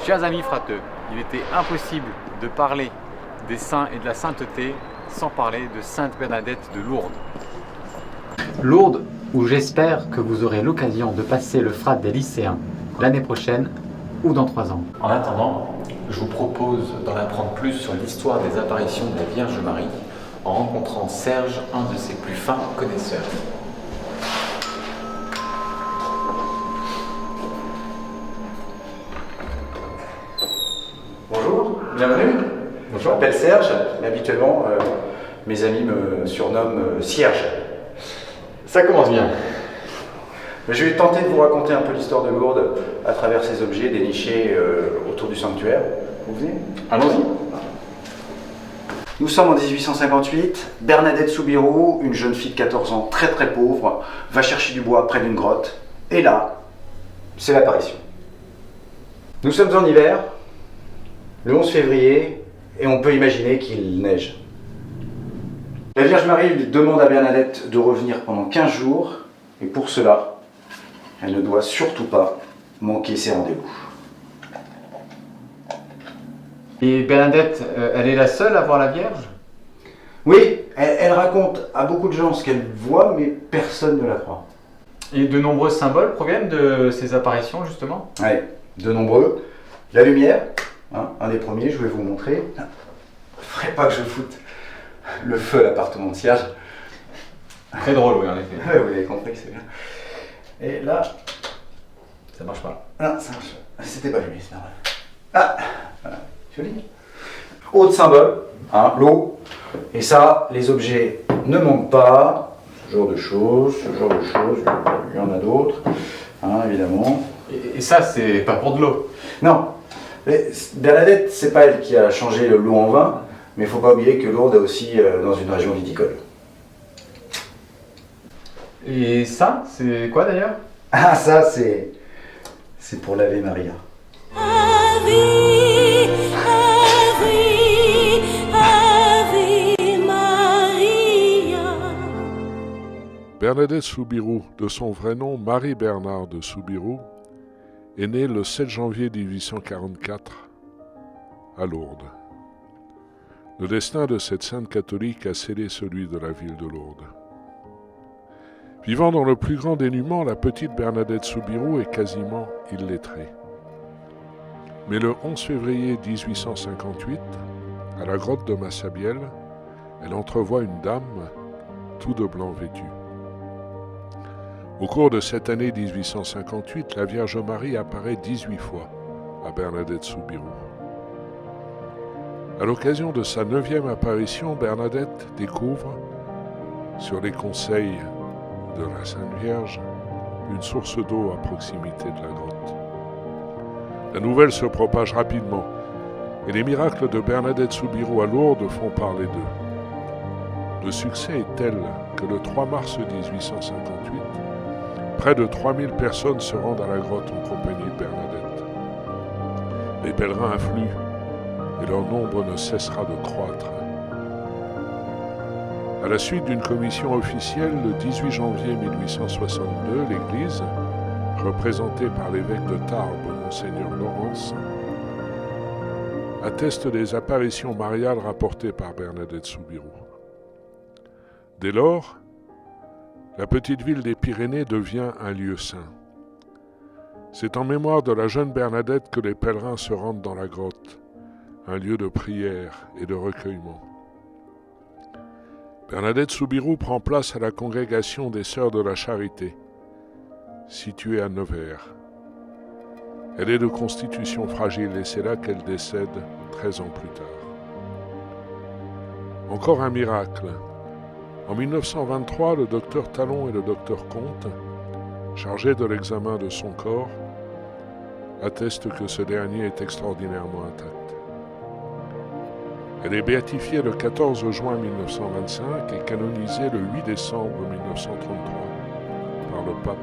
Chers amis frateux, il était impossible de parler des saints et de la sainteté sans parler de Sainte Bernadette de Lourdes. Lourdes, où j'espère que vous aurez l'occasion de passer le frat des lycéens l'année prochaine ou dans 3 ans. En attendant, je vous propose d'en apprendre plus sur l'histoire des apparitions de la Vierge Marie en rencontrant Serge, un de ses plus fins connaisseurs. Bonjour, bienvenue. Je m'appelle Serge, mais habituellement mes amis me surnomment Cierge. Ça commence bien. Je vais tenter de vous raconter un peu l'histoire de Lourdes à travers ces objets dénichés autour du sanctuaire. Vous venez ? Allons-y. Nous sommes en 1858. Bernadette Soubirous, une jeune fille de 14 ans très pauvre, va chercher du bois près d'une grotte. Et là, c'est l'apparition. Nous sommes en hiver, le 11 février, et on peut imaginer qu'il neige. La Vierge Marie demande à Bernadette de revenir pendant 15 jours, et pour cela, elle ne doit surtout pas manquer ses rendez-vous. Et Bernadette, elle est la seule à voir la Vierge ? Oui, elle raconte à beaucoup de gens ce qu'elle voit, mais personne ne la croit. Et de nombreux symboles proviennent de ces apparitions, justement ? Oui, de nombreux. La lumière, un des premiers, je vais vous montrer. Il ne faudrait pas que je foute le feu à l'appartement de Cierge. Très drôle, oui, en effet. Ouais, vous avez compris, c'est bien. Et là, Ça marche pas. non, ça marche. C'était pas allumé, c'est normal. Ah, voilà, joli. Autre symbole, l'eau. Et ça, les objets ne manquent pas. Ce genre de choses, il y en a d'autres, évidemment. Et ça, c'est pas pour de l'eau. Non, mais Bernadette, c'est pas elle qui a changé l'eau en vin, mais il ne faut pas oublier que Lourdes est aussi dans une région viticole. Et ça, c'est quoi d'ailleurs ? Ah, ça, c'est pour l'Ave Maria. Ave, Ave, Ave Maria. Bernadette Soubirous, de son vrai nom Marie Bernard de Soubirous, est née le 7 janvier 1844 à Lourdes. Le destin de cette sainte catholique a scellé celui de la ville de Lourdes. Vivant dans le plus grand dénuement, la petite Bernadette Soubirous est quasiment illettrée. Mais le 11 février 1858, à la grotte de Massabielle, elle entrevoit une dame, tout de blanc vêtue. Au cours de cette année 1858, la Vierge Marie apparaît 18 fois à Bernadette Soubirous. À l'occasion de sa 9e apparition, Bernadette découvre, sur les conseils de la Sainte Vierge, une source d'eau à proximité de la grotte. La nouvelle se propage rapidement et les miracles de Bernadette Soubirous à Lourdes font parler d'eux. Le succès est tel que le 3 mars 1858, près de 3000 personnes se rendent à la grotte en compagnie de Bernadette. Les pèlerins affluent et leur nombre ne cessera de croître. À la suite d'une commission officielle, le 18 janvier 1862, l'Église, représentée par l'évêque de Tarbes, Monseigneur Laurence, atteste des apparitions mariales rapportées par Bernadette Soubirous. Dès lors, la petite ville des Pyrénées devient un lieu saint. C'est en mémoire de la jeune Bernadette que les pèlerins se rendent dans la grotte, un lieu de prière et de recueillement. Bernadette Soubirous prend place à la congrégation des Sœurs de la Charité, située à Nevers. Elle est de constitution fragile et c'est là qu'elle décède 13 ans plus tard. Encore un miracle. En 1923, le docteur Talon et le docteur Comte, chargés de l'examen de son corps, attestent que ce dernier est extraordinairement intact. Elle est béatifiée le 14 juin 1925 et canonisée le 8 décembre 1933 par le pape